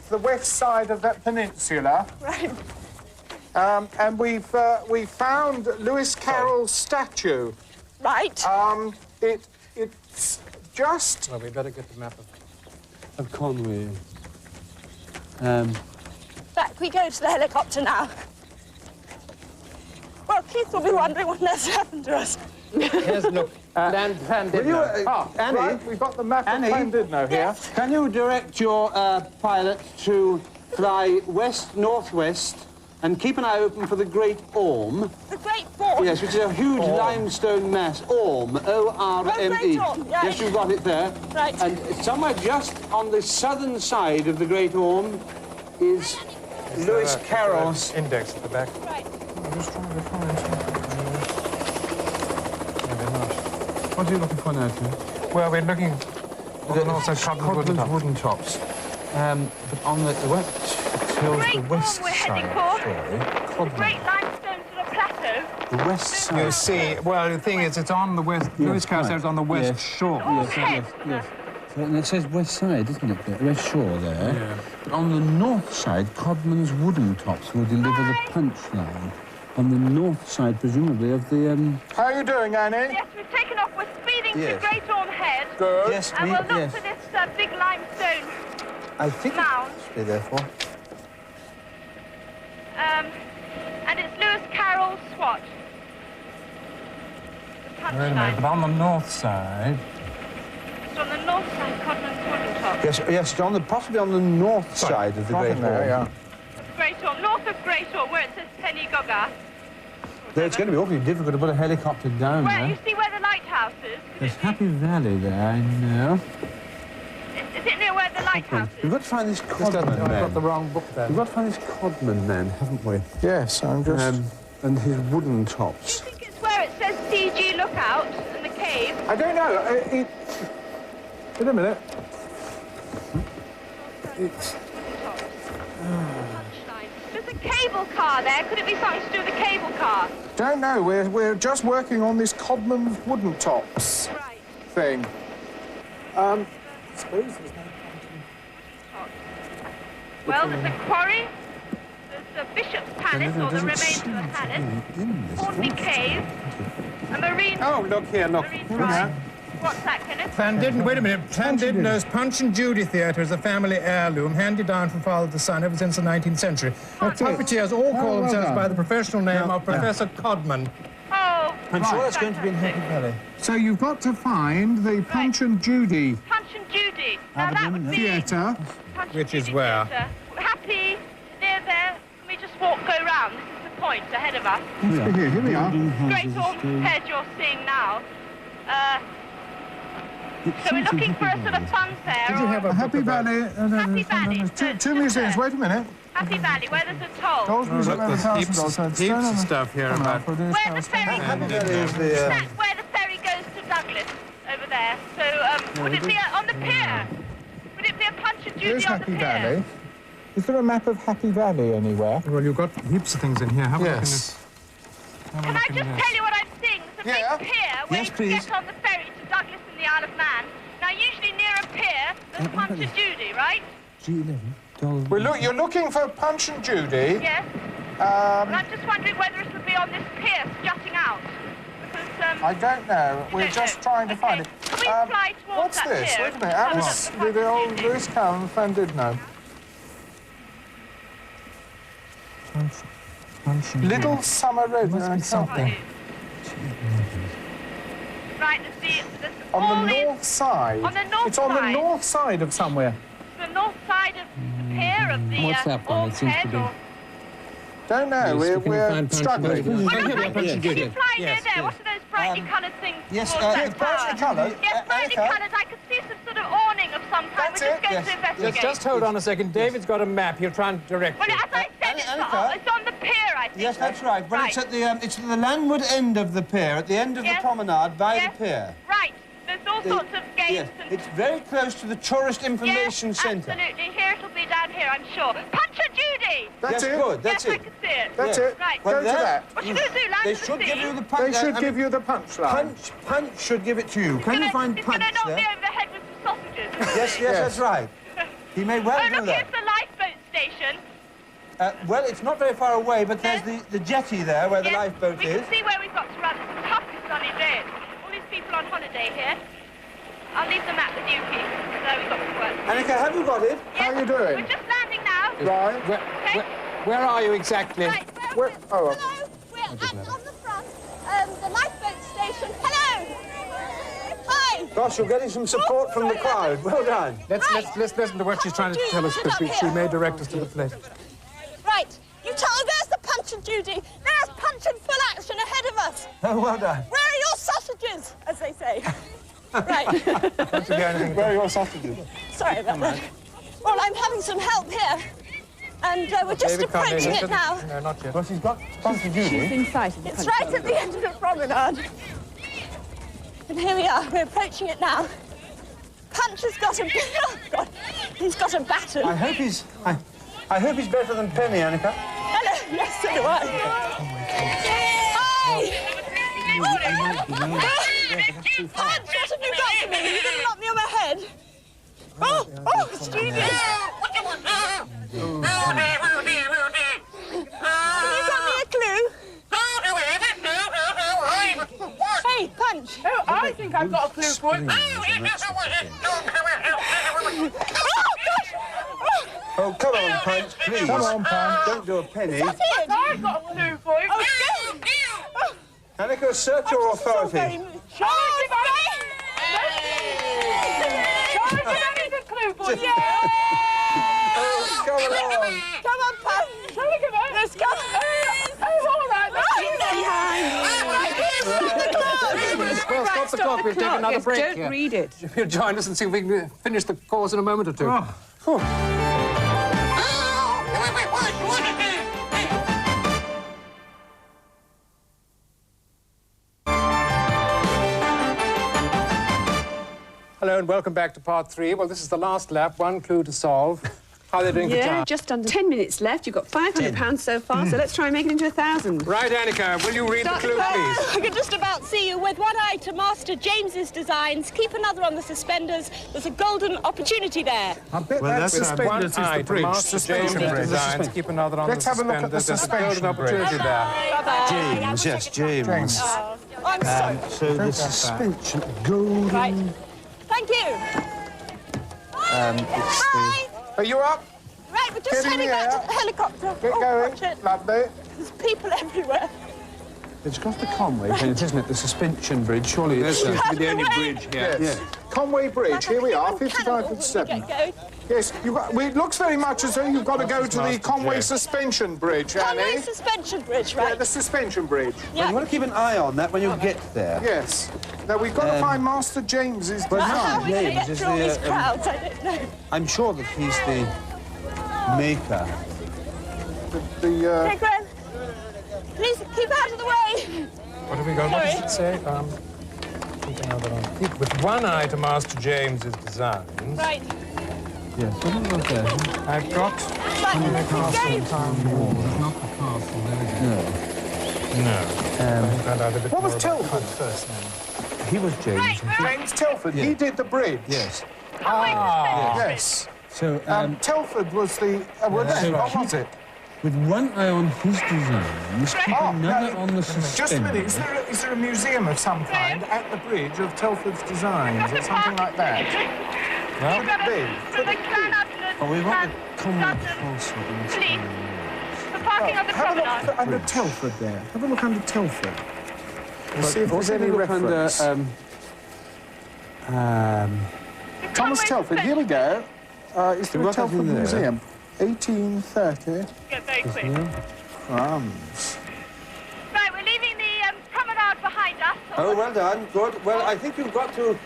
The west side of that peninsula. Right. And we found Lewis Carroll's statue. Right. It's just... Well, we better get the map of... Conway. Back we go to the helicopter now. Well, Keith will be wondering what has happened to us. Here's, look, Llandudno. Annie, Right, we've got the map Annie? of Llandudno here. can you direct your pilot to fly west-northwest and keep an eye open for the Great Orme? The Great Board. Yes, which is a huge limestone mass. Orme, O-R-M-E. Great Orme, right. Yes, you've got it there. Right. And somewhere just on the southern side of the Great Orme is Lewis Carroll's... Index at the back. Right. I'm just trying to find something. Maybe not. What are you looking for now, Tim? Well, we're looking... on the north side, Codman's Wooden Tops. But on the west tells Great the Orme west we're heading side for. story. The great limestone sort of plateau. The west side. You see, well, the thing is, it's on the west... Lewis Carroll says it's on the west shore. Yes. So, and it says west side, isn't it? The west shore there. Yeah. But on the north side, Codman's Wooden Tops will deliver the punchline. On the north side, presumably, of the... How are you doing, Annie? Yes, we've taken off. We're speeding to Great Orme Head. Good. Yes, And we'll look for this big limestone I think mound. it should be there for. And it's Lewis Carroll's what? The Wait a minute, but punchline. on the north side... It's on the north side, Codman's Wooden Top. Yes, possibly on the north side of the Great Orme. Yeah. Great Orme, north of Great Orme, where it says Penny Gaga. Though it's going to be awfully difficult to put a helicopter down Where, there. you see where the lighthouse is? There's Happy Valley there, I know. Is it near where the lighthouse is? We've got to find this I've Codman got man. the wrong book there. We've got to find this Codman man, haven't we? Yes, I'm just... And his wooden Do you tops. think it's where it says CG Lookout and the cave? I don't know. Wait a minute. It's... There's a cable car there. Could it be something to do with the cable car? Don't know. We're just working on this Codman's Wooden Tops Right. thing. I suppose there's no... Well, there's a quarry. There's the Bishop's Palace, or the remains of the palace. Hornby Cave. A marine... Oh, look here, look. Marine drive. What's that, Kenneth? Llandudno, wait a minute. Llandudno's Punch and Judy Theatre is a family heirloom handed down from father to son ever since the 19th century. The puppeteers all call themselves by the professional name of Professor Codman. Oh, I'm sure it's going to be in Happy Valley. So you've got to find the Punch and Judy Punch and Judy. Now that would be... Theatre. Punch and Which is Judy where? Theatre. Happy, near there. Can we just go round? This is the point ahead of us. Here we are. Great all head you're seeing now. So we're looking for a sort of fun fair. Did you have a Happy Valley. Happy Valley. Two museums. Wait a minute. Happy Valley, where there's a toll. Dolls Museum look, over there's $1,000. heaps of stuff here about... Where the ferry Happy Valley is the... That's where the ferry goes to Douglas, over there. So, would it be on the pier? Would it be a Punch and Judy Here's on the Happy pier? Valley. Is there a map of Happy Valley anywhere? Well, you've got heaps of things in here. Have a look in Yes. this. Have a Can look I in just this. tell you what I'm seeing? There's a Yeah. big pier where Yes, you can please. get on the ferry to Douglas and the Isle of Man. Now, usually near a pier, there's Punch and Judy, right? G11. Dolls. You're looking for Punch and Judy. Yes. And I'm just wondering whether it would be on this pier jutting out. Because, I don't know. We're don't just know. trying to find it. Can we fly towards What's that this? pier? Wait a minute. Have a Alice, look at the old Punch and Judy. Lewis Carroll fan did know. Little Summer Road. Must be something. Right, there's On all the these... north side. On the north It's on the side. north side of somewhere. The north side of the pier of the What's that one? It seems to Head be- or... Don't know. Yes, we can We're find Punch struggling. and Judy. What Here we about are, Punch and can you Judy. fly near Yes, there? yes. What are those brightly coloured things yes, towards that brightly tower? coloured. Yes, brightly Anneka. coloured. I could see some sort of awning of some kind. That's We're just it, going yes. to investigate. Just hold on a second. David's got a map. He'll try and direct Well, you. as I said, Anneka. it's on the pier, I think. Yes, that's right. But Right. it's at the landward end of the pier, at the end of the Yes. promenade by Yes. the pier. Right. There's all sorts of games Yes, and... it's very close to the Tourist Information Yes, Centre. absolutely. Here it'll be down here, I'm sure. Punch and Judy! That's yes, it. good. That's yes, it. I can see it. That's Yes. it. Right. Go Well, to there- that. What you going to do? Land They to the should sea? give you the They punch. should give you the punch line. Punch should give it to you. Can you find He's Punch going to knock me there? over the head with some sausages. isn't Yes, he? yes, that's right. He may well Oh, do look, that. here's the lifeboat station. Well, it's not very far away, but there's Yes. the jetty there where the Yes, lifeboat we is. can see where we've got to run. It's a tough sunny day. All these people on holiday here. I'll leave the map with you, Keith. So we've got to work. Anneka, have you got it? Yes, How you doing? We're just landing now. Right. Okay? Where are you exactly? Right, Where- oh. Hello, we're on the front, the lifeboat station. Hello! Hi! Gosh, you're getting some support from the crowd. Well done. Let's listen to what she's trying to tell us, because she may direct us to the place. Right, you tell her there's the Punch and Judy. There's Punch in full action ahead of us. Oh, well done. Where are your sausages, as they say? Right, Where are your sausages? sorry about that. Well, I'm having some help here, and we're just David can't approaching leave it now. No, not yet. Well, she's got Punch and Judy. Inside of the It's punch right at the end of the promenade. And here we are, we're approaching it now. Punch has got a... Oh, God, he's got a baton. I hope he's better than Penny, Anneka. Hello, yes, so do I. Hi! Punch, what have you got for me? You're going to knock me on my head. Oh, it's genius. Have you got me a clue? Hey, Punch. Oh, I think I've got a clue for it. Oh, come on, Punch, please. Come on, Punch. Don't do a penny. That's it. I've got a clue for it. Oh, good. Anneka, assert your authority. Shall I give Annie the clue for it? Oh, come along. Come on, Punch. Shall we give it? Let's go. Oh, all right. Well, stop the clock. We'll take another Yes, break don't here. read it. You'll join us and see if we can finish the course in a moment or two. Hello and welcome back to part 3. Well, this is the last lap. One clue to solve. How are they doing for Yeah, time? just under 10 minutes left. You've got £500 so far, so let's try and make it into 1,000. Right, Anneka, will you read the clue, please? I can just about see you. With one eye to master James's designs, keep another on the suspenders. There's a golden opportunity there. I bet Well, that's that's One suspenders is eye the to bridge. master Suspension James' bridge. designs. Keep another on Let's the have a look at the suspenders. There's a golden suspension opportunity there. Bye-bye. James, yes, James. James. I'm sorry. So the suspension, golden... Right. Thank you. Hi. Are you up? Right, we're just Get in heading the back air. to the helicopter. Get Oh, going. watch it. Lovely. There's people everywhere. It's across the Conway, isn't it? The suspension bridge. Surely it's the only bridge here. Yes. Conway Bridge, here we are, 55'7". Yes, it looks very much as though you've got to go to the Conway Suspension Bridge, Annie. Conway Suspension Bridge, right? Yeah, the suspension bridge. Well, you want to keep an eye on that when you get there. Yes. Now, we've got to find Master James's Well, design. How are we going to James get is through all the, these crowds? I don't know. I'm sure that he's the maker. Okay, Graham. Please keep out of the way. What have we got? What does it say? Something other on. Keep with one eye to Master James's designs. Right. Yes, what have I got there? I've got Right. Castle Town Wall. It's not the castle, there it is. No. What was Telford? First name. He was James. Right, James Telford. He did the bridge. Yes. Yes. So, Telford was the... what was it? with one eye on his designs, keep another on the suspenders. Just a minute, is there a museum of some kind at the bridge of Telford's designs or something like that? Well, Could it be? Oh, we want the Conway Castle. Please. The parking of the Have a promenade. look under Telford there. Have a look under Telford. And see if there's Also any look under, reference. Thomas Telford, here we go. Is there a what Telford happened there? Museum? 1830. Get very quick. Crumbs. Right, we're leaving the promenade behind us. Oh, well done. Good. Well, I think you've got to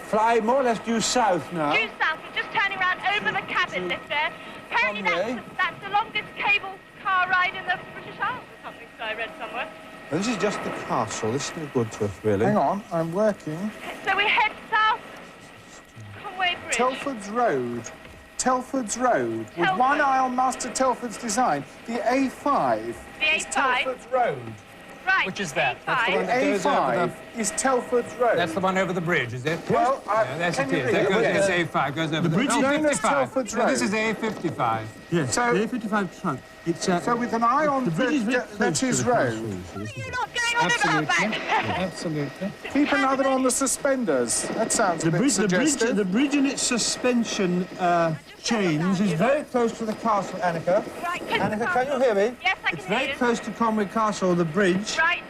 fly more or less due south now. Due south, we're just turning around over the cabin lift there. Apparently that's the longest cable car ride in the British Isles or something, so I read somewhere. Well, this is just the castle. This is no good to us, really. Hang on, I'm working. So we head south, Conway Bridge. Telford's Road. Telford's Road. With Telford. one eye on Master Telford's design. The A5 The is A5. Telford's Road. Right, Which is that? That's the A5. one that goes over A5 is Telford's Road. That's the one over the bridge, is it? Well, Yeah, that's can it you is. read That it? goes, Yes. that's A5, goes over The bridge is known as 55. Telford's No, this Road. is A55. Yes, So- the A55 trunk. It's, So with an eye on the bridge is very that's close to his the road. castle, you see, isn't You're it? not going on about that. Absolutely. Keep another on the suspenders. That sounds a bit suggestive. The bridge in its suspension chains is very close to the castle, Anneka. Right, Anneka, can you hear me? Yes, I can It's hear very you. close to Conway Castle, the bridge. Right.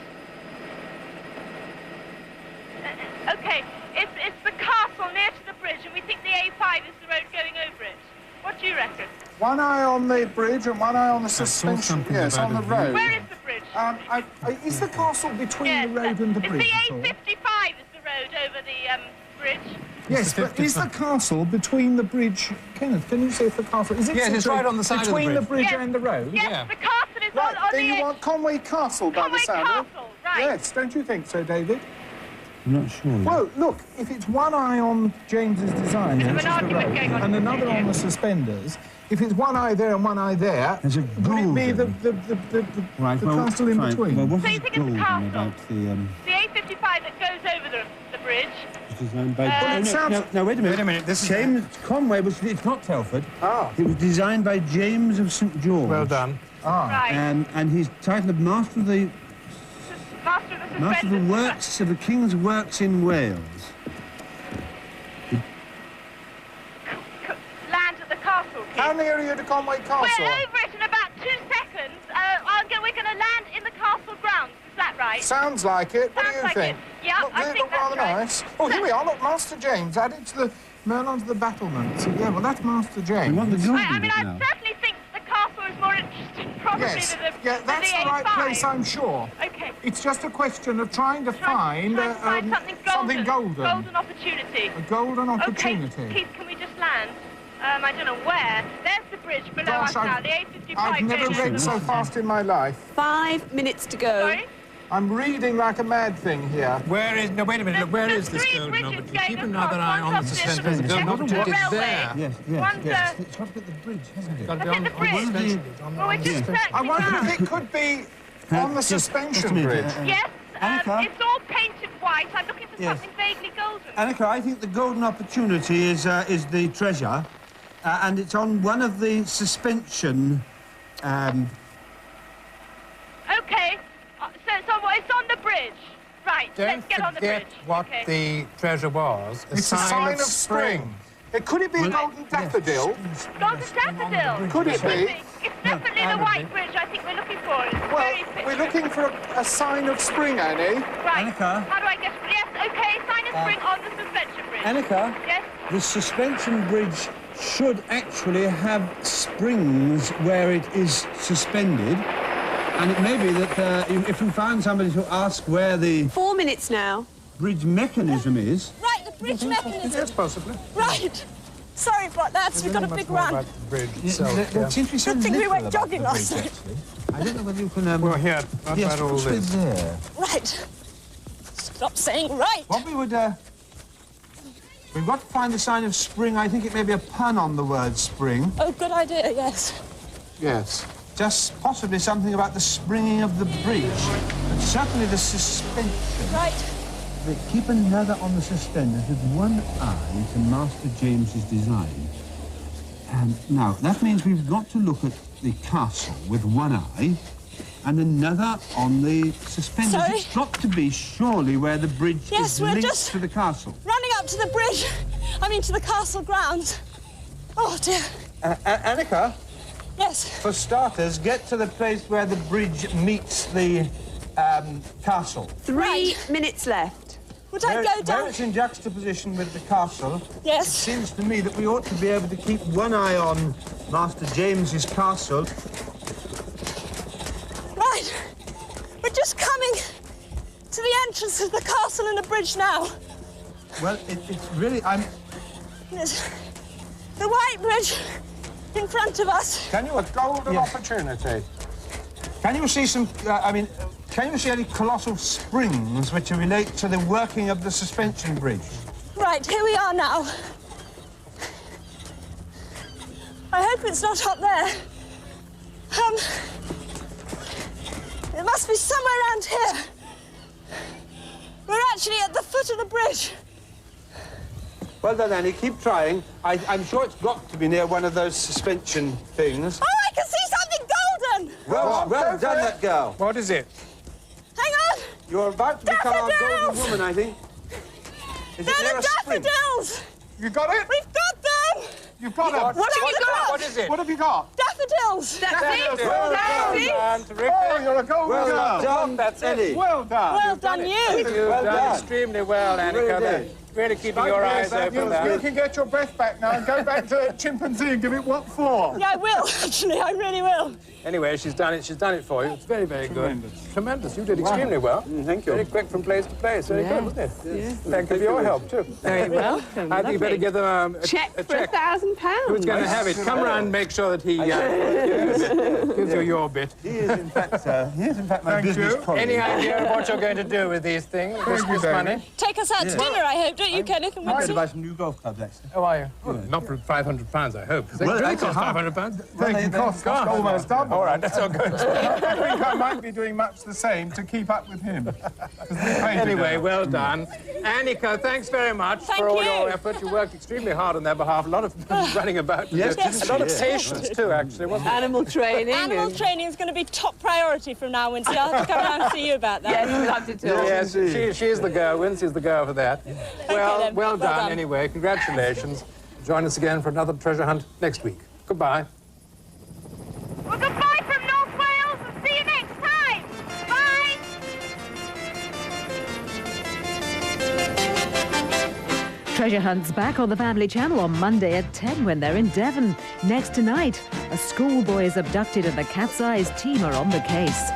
Okay, it's the castle near to the bridge, and we think the A5 is the road going over it. What do you reckon? One eye on the bridge and one eye on the suspension. something Yes, about on the a view. road. Where is the bridge? Is the castle between the road and the it's bridge? the at all? A55 is the road over the bridge. Yes, but is the castle between the bridge? Kenneth, can you see if the castle is it? Yes, it's situated right on the side of the between the bridge. bridge Yes. and the road. Yes, Yeah. the castle is Right, on then the you edge. want Conway Castle by Conway the sound of it. Castle, right. Yes, don't you think so, David? I'm not sure. Well, look, if it's one eye on James's design, There's which an is the argument road, going on and in another here. on the suspenders, if it's one eye there and one eye there, There's a would it be the Right, castle in fine. between? Well, what So you is think it's the golden castle? about The A55 that goes over the bridge. designed by... it sounds- no, wait a minute. Wait a minute, this is- James Conway was... It's not Telford. Ah. It was designed by James of St. George. Well done. Right. And he's titled of Master of the Master of the Master of the Works of the King's Works in Wales. Land at the castle, Keith. How near are you to Conway Castle? We're over it in about 2 seconds. We're going to land in the castle grounds. Is that right? Sounds like it. What do Sounds you like think? it. Yeah, look, I does it think look that's rather right. nice? Oh, here we are. Look, Master James added to the Merlon's the battlements. Yeah, well, that's Master James. We want the golden I mean, bit I now. certainly think the castle is more interesting, probably, Yes, than the, yeah, than that's the the right A5. place, I'm sure. Okay. It's just a question of trying to find, Trying to find something golden. golden. Golden opportunity. A golden opportunity. Okay, Keith, can we just land? I don't know where. There's the bridge below us now, the A55. I've never goes read over. so fast in my life. 5 minutes to go. Sorry? I'm reading like a mad thing here. Where is... No, wait a minute. Look, where There's is this three golden bridges opportunity? going Keep across. another eye on the One's off this suspenders. The golden second opportunity is railway. there. Yes, One's yes. It's got to be at the bridge, hasn't it? Got to be Look on at the bridge. one suspension. On Well, we're just searching I wonder around. if it could be on the just a suspension minute, bridge. Yes, Anneka? it's all painted white. I'm looking for Yes. something vaguely golden. Anneka, I think the golden opportunity is the treasure, and it's on one of the suspension. Okay, so it's on the bridge. Right, Don't let's get on the forget bridge. what Okay. the treasure was. It's a sign of spring. Could it be a golden daffodil? Golden daffodil. Could it be? It's definitely the white bridge I think we're looking for. It's Well, very we looking for a sign of spring, Annie? Right. Anneka? How do I get... Yes, OK, sign of spring on the suspension bridge. Anneka? Yes? The suspension bridge should actually have springs where it is suspended. And it may be that if we find somebody to ask where the 4 minutes now. bridge mechanism is... Right, the bridge mechanism. Yes, possibly. Right. Sorry about that. We've got a big run. About the bridge itself, There seems to be so Good thing we little went about jogging the last bridge, night. actually. I don't know whether you can... Well, here, what yes, about all possibly this? there. Right. Stop saying right. What we would... we've got to find the sign of spring. I think it may be a pun on the word spring. Oh, good idea, yes. Yes. Just possibly something about the springing of the bridge. But certainly the suspension. Right. They keep another on the suspenders with one eye to Master James's design. Now, that means we've got to look at the castle with one eye and another on the suspenders. Sorry? It's got to be surely where the bridge Yes, is we're linked just- to the castle. Running up to the bridge. I mean, to the castle grounds. Oh, dear. Anneka, Yes. for starters, get to the place where the bridge meets the castle. 3 minutes left. Would I go Where down? it's in juxtaposition with the castle, it Yes. seems to me that we ought to be able to keep one eye on Master James's castle. Right. We're just coming to the entrance of the castle and the bridge now. Well, it's really... There's the white bridge in front of us. Can you a golden opportunity? Can you see some... can you see any colossal springs which relate to the working of the suspension bridge? Right, here we are now. I hope it's not up there. It must be somewhere around here. We're actually at the foot of the bridge. Well done, Annie. Keep trying. I'm sure it's got to be near one of those suspension things. Oh, I can see something golden! Well done, that girl. What is it? Hang on! You're about to become our golden Daffodils! woman, I think. Is They're it near the a spring? daffodils! You got it? We've got them! You've got it. What have you got? What is it? What have you got? Daffodils! Well done. Terrific. Oh, you're a golden Well girl. done, that's Eddie. Well done. Well done, you! You've Well done done. extremely well, Really Anneka. did. Really keeping your eyes open You there. can get your breath back now and go back to chimpanzee and give it what for. Yeah, I will, actually, I really will. Anyway, she's done it. She's done it for you. It's very, very good. Tremendous. You did extremely well. Thank you. Very quick from place to place. Very good, wasn't it? Yes. Thank you for your help too. Very well. I think you better give them a Check a for £1,000. Who's going to have it? Come round and make sure that he gives you your bit. He is, in fact, my Thank business you. colleague. Any idea of what you're going to do with these things, this money? Take us out to dinner, I hope, don't you, Kenneth? And I'm going Winston? to buy some new golf clubs, actually. How are you? Well, not for £500, I hope. Does that Well, really actually, cost £500? They can cost almost double. All right, that's all good. I think I might be doing much the same to keep up with him. 'Cause we paid Anyway, it. well done. Anneka, thanks very much Thank for all you. your effort. You worked extremely hard on their behalf. A lot of running about. to Yes, do. didn't a lot she? of Yes. patience too, actually, wasn't it? Animal training. Animal training is going to be top priority from now, Winston. I'll have to come round and see you about that. Yes, we'll have to talk. Yes, she's the girl. Wincy's the girl for that. Well, then. well Well done. done. Anyway, congratulations. Join us again for another treasure hunt next week. Goodbye. Well, goodbye from North Wales and see you next time. Bye. Treasure Hunt's back on the Family Channel on Monday at 10 when they're in Devon. Next tonight, a schoolboy is abducted and the Cat's Eyes team are on the case.